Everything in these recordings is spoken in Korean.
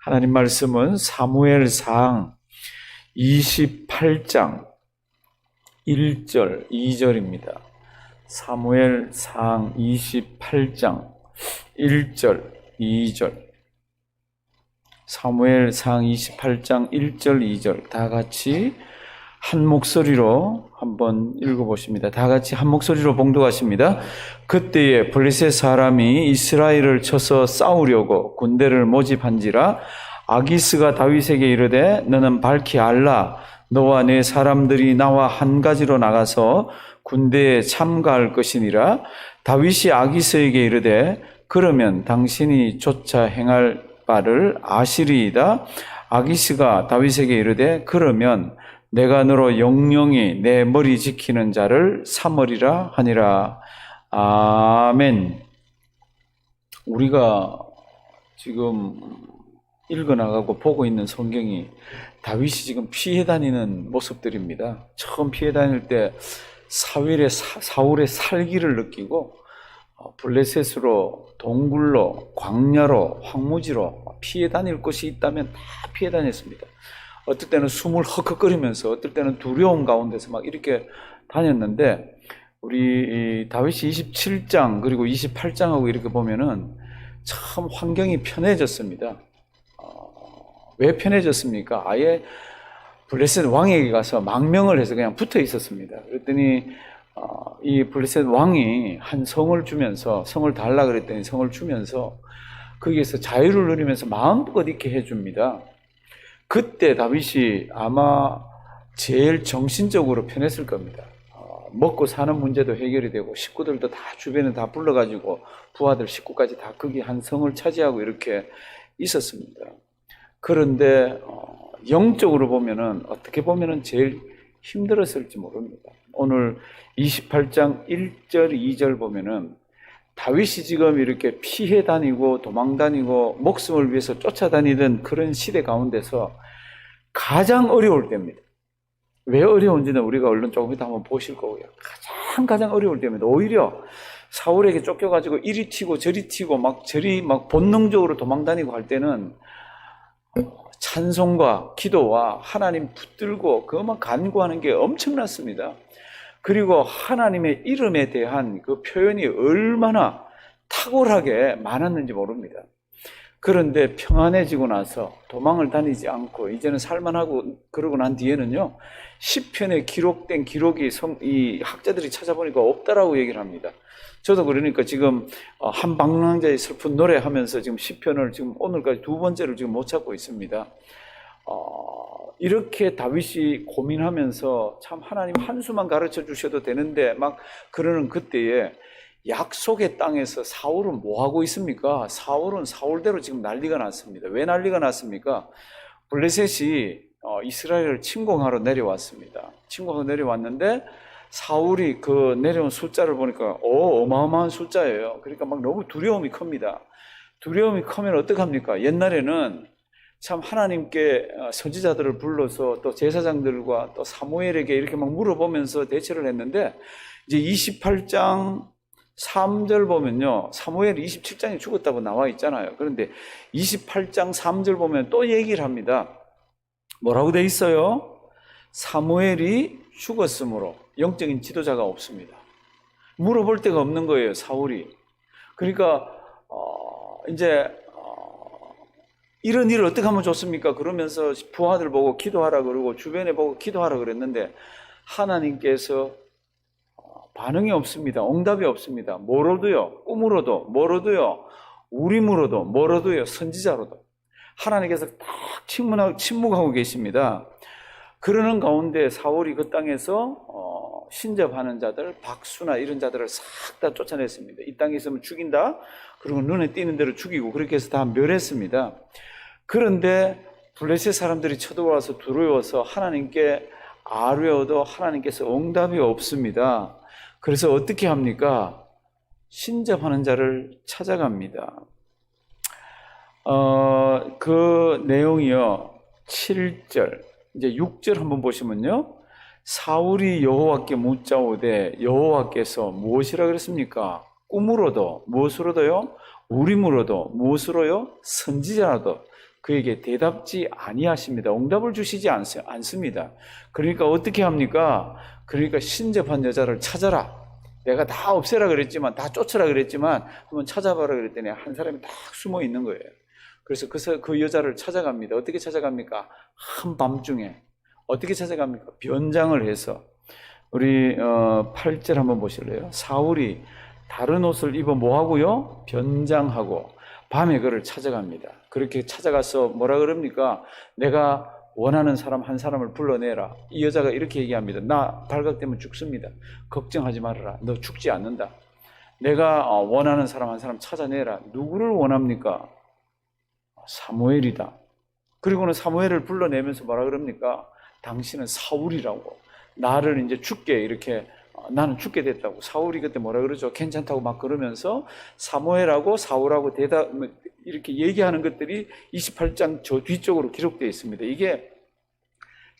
하나님 말씀은 사무엘상 28장 1절, 2절입니다. 사무엘상 28장 1절, 2절. 사무엘상 28장 1절, 2절 다 같이 한 목소리로 한번 읽어보십니다. 다 같이 한 목소리로 봉독하십니다. 그때에 블레셋 사람이 이스라엘을 쳐서 싸우려고 군대를 모집한지라 아기스가 다윗에게 이르되 너는 밝히 알라. 너와 네 사람들이 나와 한 가지로 나가서 군대에 참가할 것이니라. 다윗이 아기스에게 이르되 그러면 당신이 쫓아 행할 바를 아시리이다. 아기스가 다윗에게 이르되 그러면 내가 너로 영영이 내 머리 지키는 자를 삼으리라 하니라. 아멘. 우리가 지금 읽어나가고 보고 있는 성경이 다윗이 지금 피해 다니는 모습들입니다. 처음 피해 다닐 때 사울의 살기를 느끼고 블레셋으로, 동굴로, 광야로, 황무지로 피해 다닐 곳이 있다면 다 피해 다녔습니다. 어떨 때는 숨을 헉헉거리면서 어떨 때는 두려움 가운데서 막 이렇게 다녔는데 우리 다윗이 27장 그리고 28장하고 이렇게 보면은 참 환경이 편해졌습니다. 왜 편해졌습니까? 아예 블레셋 왕에게 가서 망명을 해서 그냥 붙어 있었습니다. 그랬더니 이 블레셋 왕이 한 성을 주면서, 성을 달라 그랬더니 성을 주면서 거기에서 자유를 누리면서 마음껏 있게 해줍니다. 그때 다윗이 아마 제일 정신적으로 편했을 겁니다. 먹고 사는 문제도 해결이 되고 식구들도 다 주변에 다 불러가지고 부하들 식구까지 다 거기 한 성을 차지하고 이렇게 있었습니다. 그런데 영적으로 보면은 어떻게 보면은 제일 힘들었을지 모릅니다. 오늘 28장 1절 2절 보면은 다윗이 지금 이렇게 피해 다니고 도망 다니고 목숨을 위해서 쫓아다니던 그런 시대 가운데서 가장 어려울 때입니다. 왜 어려운지는 우리가 얼른 조금 이따 한번 보실 거고요. 가장 어려울 때입니다. 오히려 사울에게 쫓겨가지고 이리 튀고 저리 튀고 저리 본능적으로 도망 다니고 할 때는 찬송과 기도와 하나님 붙들고 그것만 간구하는 게 엄청났습니다. 그리고 하나님의 이름에 대한 그 표현이 얼마나 탁월하게 많았는지 모릅니다. 그런데 평안해지고 나서 도망을 다니지 않고 이제는 살만하고 그러고 난 뒤에는요, 시편에 기록된 기록이 이 학자들이 찾아보니까 없다라고 얘기를 합니다. 저도 그러니까 지금 한 방랑자의 슬픈 노래 하면서 지금 시편을 지금 오늘까지 두 번째를 지금 못 찾고 있습니다. 이렇게 다윗이 고민하면서 참 하나님 한 수만 가르쳐 주셔도 되는데 막 그러는 그때에 약속의 땅에서 사울은 뭐 하고 있습니까? 사울은 사울대로 지금 난리가 났습니다. 왜 난리가 났습니까? 블레셋이 이스라엘을 침공하러 내려왔습니다. 침공하러 내려왔는데 사울이 그 내려온 숫자를 보니까 어마어마한 숫자예요. 그러니까 막 너무 두려움이 큽니다. 두려움이 크면 어떡합니까? 옛날에는 참 하나님께 선지자들을 불러서 또 제사장들과 또 사무엘에게 이렇게 막 물어보면서 대처를 했는데 이제 28장 3절 보면요, 사무엘이 27장에 죽었다고 나와 있잖아요. 그런데 28장 3절 보면 또 얘기를 합니다. 뭐라고 돼 있어요? 사무엘이 죽었으므로 영적인 지도자가 없습니다. 물어볼 데가 없는 거예요, 사울이. 그러니까 이제 이런 일을 어떻게 하면 좋습니까? 그러면서 부하들 보고 기도하라 그러고 주변에 보고 기도하라 그랬는데 하나님께서 반응이 없습니다. 응답이 없습니다. 뭐로도요, 꿈으로도, 뭐로도요, 우림으로도, 뭐로도요, 선지자로도. 하나님께서 딱 침묵하고 계십니다. 그러는 가운데 사울이 그 땅에서 신접하는 자들, 박수나 이런 자들을 싹 다 쫓아냈습니다. 이 땅에 있으면 죽인다. 그리고 눈에 띄는 대로 죽이고 그렇게 해서 다 멸했습니다. 그런데 블레셋 사람들이 쳐들어와서 두려워서 하나님께 아뢰어도 하나님께서 응답이 없습니다. 그래서 어떻게 합니까? 신접하는 자를 찾아갑니다. 그 내용이요, 7절 이제 6절 한번 보시면요, 사울이 여호와께 묻자오되 여호와께서 무엇이라 그랬습니까? 꿈으로도 무엇으로도요? 우림으로도 무엇으로요? 선지자라도 그에게 대답지 아니하십니다. 응답을 주시지 않습니다. 그러니까 어떻게 합니까? 그러니까 신접한 여자를 찾아라. 내가 다 없애라 그랬지만, 다 쫓으라 그랬지만 한번 찾아봐라 그랬더니 한 사람이 딱 숨어 있는 거예요. 그래서 그 여자를 찾아갑니다. 어떻게 찾아갑니까? 한밤중에. 어떻게 찾아갑니까? 변장을 해서. 우리 8절 한번 보실래요? 사울이 다른 옷을 입어 뭐 하고요? 변장하고 밤에 그를 찾아갑니다. 그렇게 찾아가서 뭐라 그럽니까? 내가 원하는 사람 한 사람을 불러내라. 이 여자가 이렇게 얘기합니다. 나 발각되면 죽습니다. 걱정하지 말아라. 너 죽지 않는다. 내가 원하는 사람 한 사람 찾아내라. 누구를 원합니까? 사무엘이다. 그리고는 사무엘을 불러내면서 뭐라 그럽니까? 당신은 사울이라고. 나를 이제 죽게 이렇게 나는 죽게 됐다고. 사울이 그때 뭐라 그러죠? 괜찮다고 막 그러면서 사무엘하고 사울하고 이렇게 얘기하는 것들이 28장 저 뒤쪽으로 기록되어 있습니다. 이게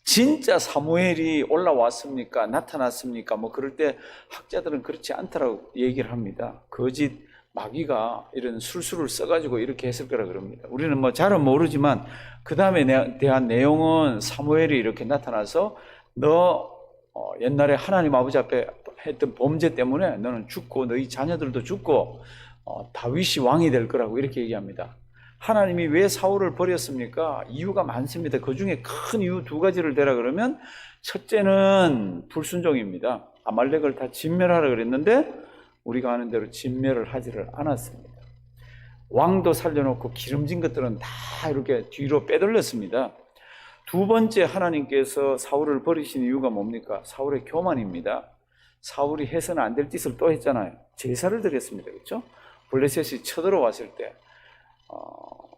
진짜 사무엘이 올라왔습니까? 나타났습니까? 뭐 그럴 때 학자들은 그렇지 않다라고 얘기를 합니다. 거짓 마귀가 이런 술수를 써가지고 이렇게 했을 거라 그럽니다. 우리는 뭐 잘은 모르지만 그 다음에 대한 내용은 사무엘이 이렇게 나타나서 너 옛날에 하나님 아버지 앞에 했던 범죄 때문에 너는 죽고 너희 자녀들도 죽고 다윗이 왕이 될 거라고 이렇게 얘기합니다. 하나님이 왜 사울을 버렸습니까? 이유가 많습니다. 그 중에 큰 이유 두 가지를 대라 그러면 첫째는 불순종입니다. 아말렉을 다 진멸하라 그랬는데 우리가 아는 대로 진멸을 하지를 않았습니다. 왕도 살려놓고 기름진 것들은 다 이렇게 뒤로 빼돌렸습니다. 두 번째 하나님께서 사울을 버리신 이유가 뭡니까? 사울의 교만입니다. 사울이 해서는 안 될 짓을 또 했잖아요. 제사를 드렸습니다. 그렇죠? 블레셋이 쳐들어왔을 때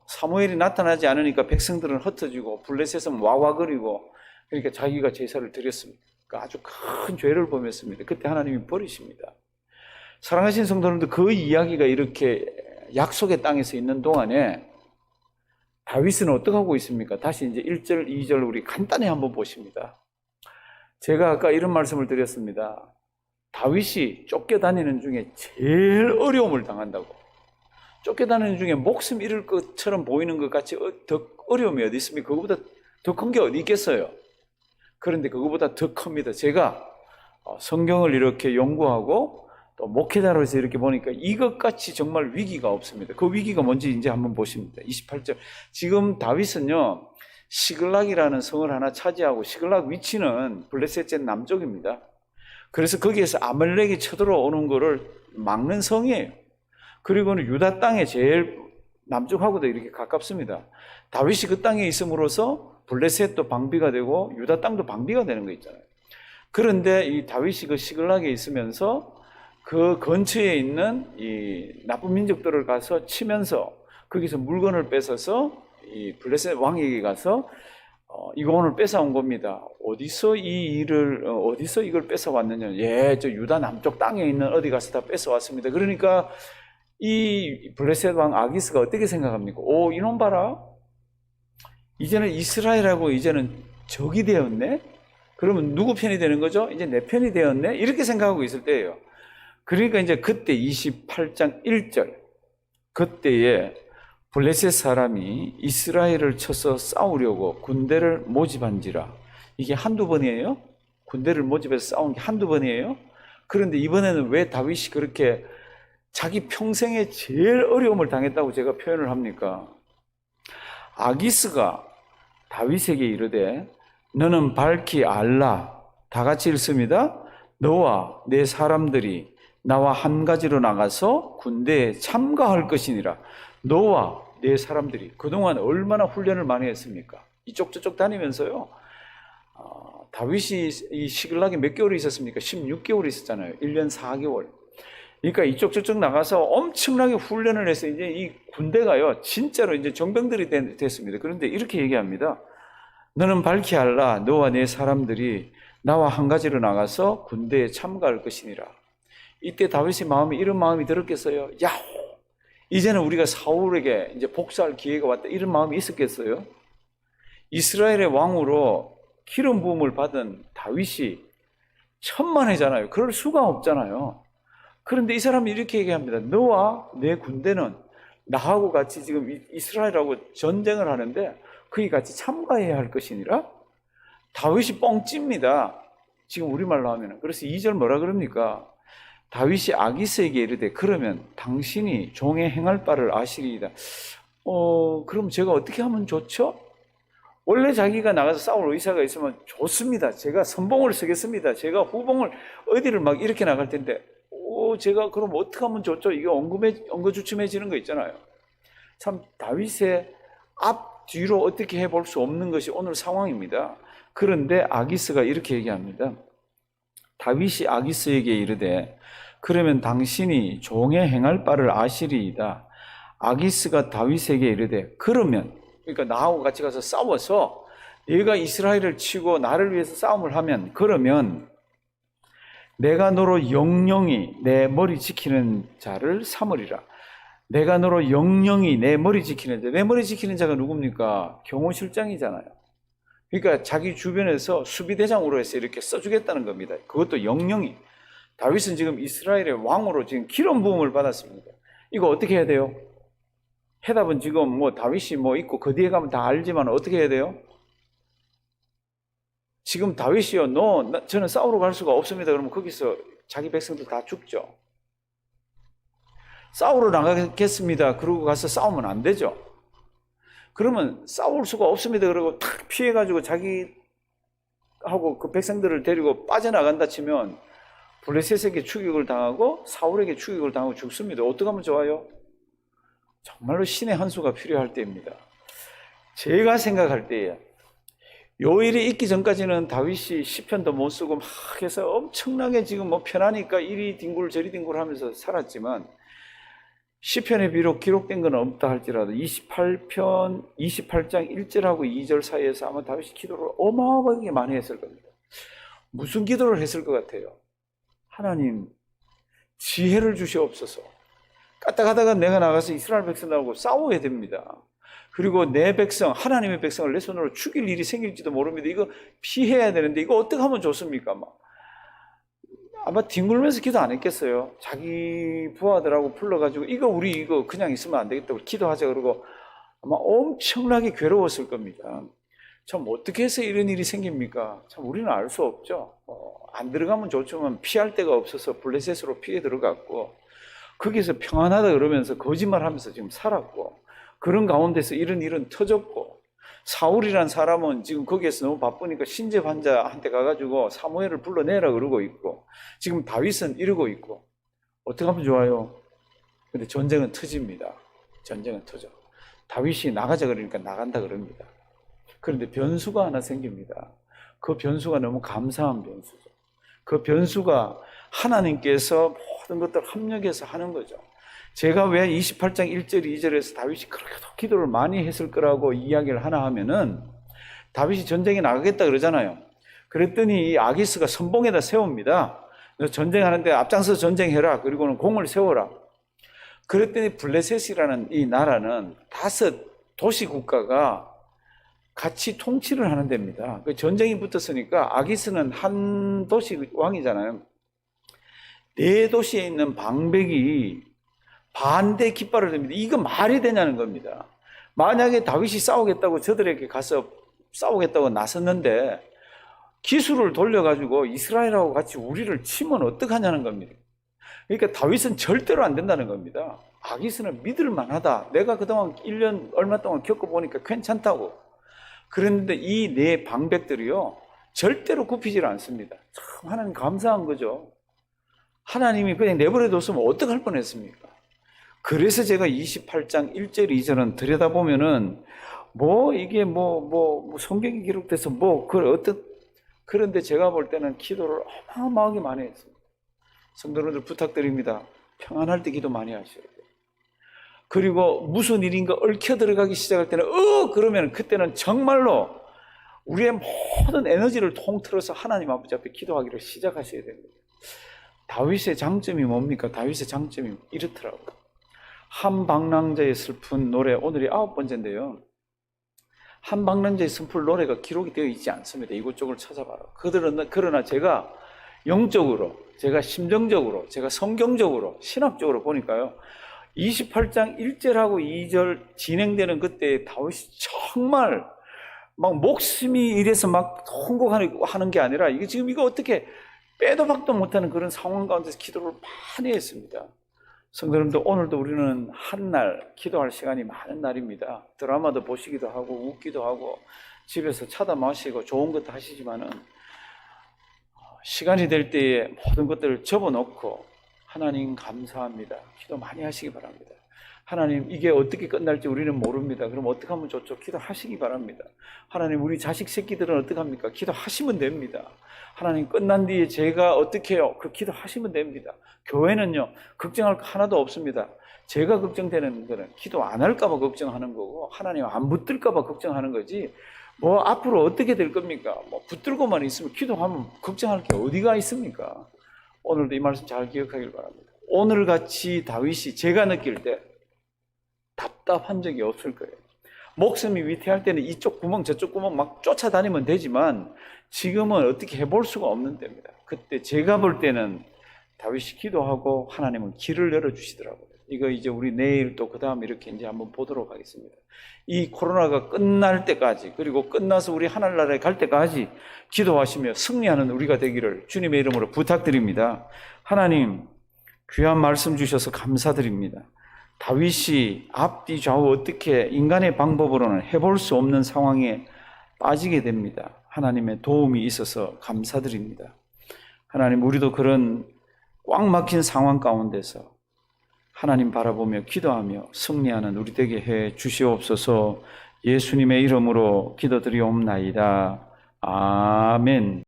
사무엘이 나타나지 않으니까 백성들은 흩어지고 블레셋은 와와거리고 그러니까 자기가 제사를 드렸습니다. 그러니까 아주 큰 죄를 범했습니다. 그때 하나님이 버리십니다. 사랑하신 성도님들, 그 이야기가 이렇게 약속의 땅에서 있는 동안에 다윗은 어떻게 하고 있습니까? 다시 이제 1절, 2절 우리 간단히 한번 보십니다. 제가 아까 이런 말씀을 드렸습니다. 다윗이 쫓겨다니는 중에 제일 어려움을 당한다고. 쫓겨다니는 중에 목숨 잃을 것처럼 보이는 것 같이 더 어려움이 어디 있습니까? 그거보다 더 큰 게 어디 있겠어요? 그런데 그거보다 더 큽니다. 제가 성경을 이렇게 연구하고 또 목회자로서 이렇게 보니까 이것같이 정말 위기가 없습니다. 그 위기가 뭔지 이제 한번 보십니다. 28절. 지금 다윗은요, 시글락이라는 성을 하나 차지하고, 시글락 위치는 블레셋 남쪽입니다. 그래서 거기에서 아말렉이 쳐들어오는 거를 막는 성이에요. 그리고는 유다 땅에 제일 남쪽하고도 이렇게 가깝습니다. 다윗이 그 땅에 있음으로써 블레셋도 방비가 되고 유다 땅도 방비가 되는 거 있잖아요. 그런데 이 다윗이 그 시글락에 있으면서 그 근처에 있는 이 나쁜 민족들을 가서 치면서 거기서 물건을 뺏어서 이 블레셋 왕에게 가서 이거 오늘 뺏어온 겁니다. 어디서 이걸 뺏어왔느냐? 예, 저 유다 남쪽 땅에 있는 어디 가서 다 뺏어왔습니다. 그러니까 이 블레셋 왕 아기스가 어떻게 생각합니까? 오, 이놈 봐라. 이제는 이스라엘하고 이제는 적이 되었네? 그러면 누구 편이 되는 거죠? 이제 내 편이 되었네? 이렇게 생각하고 있을 때예요. 그러니까 이제 그때 28장 1절, 그때에 블레셋 사람이 이스라엘을 쳐서 싸우려고 군대를 모집한지라. 이게 한두 번이에요? 군대를 모집해서 싸운 게 한두 번이에요? 그런데 이번에는 왜 다윗이 그렇게 자기 평생에 제일 어려움을 당했다고 제가 표현을 합니까? 아기스가 다윗에게 이르되 너는 밝히 알라. 다 같이 읽습니다. 너와 내 사람들이 나와 한 가지로 나가서 군대에 참가할 것이니라. 너와 내 사람들이 그동안 얼마나 훈련을 많이 했습니까? 이쪽 저쪽 다니면서요. 다윗이 이 시글락에 몇 개월 있었습니까? 16개월 있었잖아요. 1년 4개월. 그러니까 이쪽 저쪽 나가서 엄청나게 훈련을 해서 이제 이 군대가요, 진짜로 이제 정병들이 됐습니다. 그런데 이렇게 얘기합니다. 너는 밝히 알라. 너와 내 사람들이 나와 한 가지로 나가서 군대에 참가할 것이니라. 이때 다윗의 마음이 이런 마음이 들었겠어요? 야, 이제는 우리가 사울에게 이제 복수할 기회가 왔다. 이런 마음이 있었겠어요? 이스라엘의 왕으로 기름 부음을 받은 다윗이 천만회잖아요. 그럴 수가 없잖아요. 그런데 이 사람이 이렇게 얘기합니다. 너와 내 군대는 나하고 같이 지금 이스라엘하고 전쟁을 하는데 그이 같이 참가해야 할 것이니라. 다윗이 뻥찝니다. 지금 우리말로 하면. 그래서 2절 뭐라 그럽니까? 다윗이 아기스에게 이르되 그러면 당신이 종의 행할 바를 아시리이다. 그럼 제가 어떻게 하면 좋죠? 원래 자기가 나가서 싸울 의사가 있으면 좋습니다. 제가 선봉을 서겠습니다. 제가 후봉을 어디를 막 이렇게 나갈 텐데, 제가 그럼 어떻게 하면 좋죠? 이게 엉거주춤해지는 거 있잖아요. 참 다윗의 앞 뒤로 어떻게 해볼 수 없는 것이 오늘 상황입니다. 그런데 아기스가 이렇게 얘기합니다. 다윗이 아기스에게 이르되 그러면 당신이 종의 행할 바를 아시리이다. 아기스가 다윗에게 이르되 그러면, 그러니까 나하고 같이 가서 싸워서 네가 이스라엘을 치고 나를 위해서 싸움을 하면, 그러면 내가 너로 영영이 내 머리 지키는 자를 삼으리라. 내가 너로 영영이 내 머리 지키는 자. 내 머리 지키는 자가 누굽니까? 경호실장이잖아요. 그러니까 자기 주변에서 수비대장으로 해서 이렇게 써주겠다는 겁니다. 그것도 영영이. 다윗은 지금 이스라엘의 왕으로 지금 기름 부음을 받았습니다. 이거 어떻게 해야 돼요? 해답은 지금 뭐 다윗이 뭐 있고 그 뒤에 가면 다 알지만 어떻게 해야 돼요? 지금 다윗이요, 저는 싸우러 갈 수가 없습니다. 그러면 거기서 자기 백성들 다 죽죠. 싸우러 나가겠습니다. 그러고 가서 싸우면 안 되죠. 그러면 싸울 수가 없습니다. 그러고 탁 피해가지고 자기하고 그 백성들을 데리고 빠져나간다 치면 블레셋에게 추격을 당하고 사울에게 추격을 당하고 죽습니다. 어떻게 하면 좋아요? 정말로 신의 한 수가 필요할 때입니다. 제가 생각할 때에 요 일이 있기 전까지는 다윗이 시편도 못 쓰고 막 해서 엄청나게 지금 뭐 편하니까 이리 뒹굴 저리 뒹굴 하면서 살았지만, 시편에 비록 기록된 건 없다 할지라도 28장 1절하고 2절 사이에서 아마 다윗이 기도를 어마어마하게 많이 했을 겁니다. 무슨 기도를 했을 것 같아요? 하나님, 지혜를 주시옵소서. 까딱하다가 내가 나가서 이스라엘 백성들하고 싸워야 됩니다. 그리고 내 백성, 하나님의 백성을 내 손으로 죽일 일이 생길지도 모릅니다. 이거 피해야 되는데 이거 어떻게 하면 좋습니까? 아마 뒹굴면서 기도 안 했겠어요. 자기 부하들하고 불러가지고 이거 그냥 있으면 안 되겠다고 기도하자 그러고 아마 엄청나게 괴로웠을 겁니다. 참 어떻게 해서 이런 일이 생깁니까? 참 우리는 알 수 없죠. 안 들어가면 좋지만 피할 데가 없어서 블레셋으로 피해 들어갔고, 거기서 평안하다 그러면서 거짓말하면서 지금 살았고, 그런 가운데서 이런 일은 터졌고, 사울이란 사람은 지금 거기에서 너무 바쁘니까 신제 환자한테 가가지고 사무엘을 불러내라 그러고 있고, 지금 다윗은 이러고 있고, 어떻게 하면 좋아요? 근데 전쟁은 터집니다. 전쟁은 터져. 다윗이 나가자 그러니까 나간다 그럽니다. 그런데 변수가 하나 생깁니다. 그 변수가 너무 감사한 변수죠. 그 변수가 하나님께서 모든 것들을 합력해서 하는 거죠. 제가 왜 28장 1절 2절에서 다윗이 그렇게도 기도를 많이 했을 거라고 이야기를 하나 하면은, 다윗이 전쟁에 나가겠다 그러잖아요. 그랬더니 이 아기스가 선봉에다 세웁니다. 너 전쟁하는데 앞장서 전쟁해라. 그리고는 공을 세워라. 그랬더니 블레셋이라는 이 나라는 5 도시 국가가 같이 통치를 하는 데입니다. 그 전쟁이 붙었으니까 아기스는 한 도시 왕이잖아요. 4도시에 있는 방백이 반대 깃발을 듭니다. 이거 말이 되냐는 겁니다. 만약에 다윗이 싸우겠다고 저들에게 가서 싸우겠다고 나섰는데 기술을 돌려가지고 이스라엘하고 같이 우리를 치면 어떡하냐는 겁니다. 그러니까 다윗은 절대로 안 된다는 겁니다. 아기스는 믿을만하다. 내가 그동안 1년 얼마 동안 겪어보니까 괜찮다고. 그런데 이 4 방백들이요, 절대로 굽히질 않습니다. 참 하나님 감사한 거죠. 하나님이 그냥 내버려뒀으면 어떡할 뻔했습니까? 그래서 제가 28장 1절 2절은 들여다보면은 이게 성경이 기록돼서 그런데 제가 볼 때는 기도를 어마어마하게 많이 했습니다. 성도님들 부탁드립니다. 평안할 때 기도 많이 하셔야 돼요. 그리고 무슨 일인가 얽혀 들어가기 시작할 때는 그러면 그때는 정말로 우리의 모든 에너지를 통틀어서 하나님 아버지 앞에 기도하기를 시작하셔야 됩니다. 다윗의 장점이 뭡니까? 다윗의 장점이 이렇더라고요. 한방랑자의 슬픈 노래, 오늘이 9번째인데요. 한방랑자의 슬픈 노래가 기록이 되어 있지 않습니다. 이곳저곳 찾아봐라. 그러나 제가 영적으로, 제가 심정적으로, 제가 성경적으로, 신학적으로 보니까요, 28장 1절하고 2절 진행되는 그때 다윗이 정말 막 목숨이 이래서 막 통곡하는 게 아니라 이게 지금 이거 어떻게 빼도 박도 못하는 그런 상황 가운데서 기도를 많이 했습니다. 성도 여러분들, 오늘도 우리는 한날 기도할 시간이 많은 날입니다. 드라마도 보시기도 하고 웃기도 하고 집에서 차다 마시고 좋은 것도 하시지만은 시간이 될 때에 모든 것들을 접어놓고 하나님 감사합니다. 기도 많이 하시기 바랍니다. 하나님, 이게 어떻게 끝날지 우리는 모릅니다. 그럼 어떻게 하면 좋죠? 기도하시기 바랍니다. 하나님, 우리 자식 새끼들은 어떻게 합니까? 기도하시면 됩니다. 하나님, 끝난 뒤에 제가 어떻게 해요? 그 기도하시면 됩니다. 교회는요, 걱정할 거 하나도 없습니다. 제가 걱정되는 거는 기도 안 할까 봐 걱정하는 거고 하나님 안 붙들까 봐 걱정하는 거지, 뭐 앞으로 어떻게 될 겁니까? 뭐 붙들고만 있으면 기도하면 걱정할 게 어디가 있습니까? 오늘도 이 말씀 잘 기억하길 바랍니다. 오늘같이 다윗이 제가 느낄 때 답답한 적이 없을 거예요. 목숨이 위태할 때는 이쪽 구멍 저쪽 구멍 막 쫓아다니면 되지만 지금은 어떻게 해볼 수가 없는 때입니다. 그때 제가 볼 때는 다윗이 기도하고 하나님은 길을 열어주시더라고요. 이거 이제 우리 내일 또 그 다음 이렇게 이제 한번 보도록 하겠습니다. 이 코로나가 끝날 때까지, 그리고 끝나서 우리 하늘나라에 갈 때까지 기도하시며 승리하는 우리가 되기를 주님의 이름으로 부탁드립니다. 하나님, 귀한 말씀 주셔서 감사드립니다. 다윗이 앞뒤 좌우 어떻게 인간의 방법으로는 해볼 수 없는 상황에 빠지게 됩니다. 하나님의 도움이 있어서 감사드립니다. 하나님, 우리도 그런 꽉 막힌 상황 가운데서 하나님 바라보며 기도하며 승리하는 우리 되게 해 주시옵소서. 예수님의 이름으로 기도드리옵나이다. 아멘.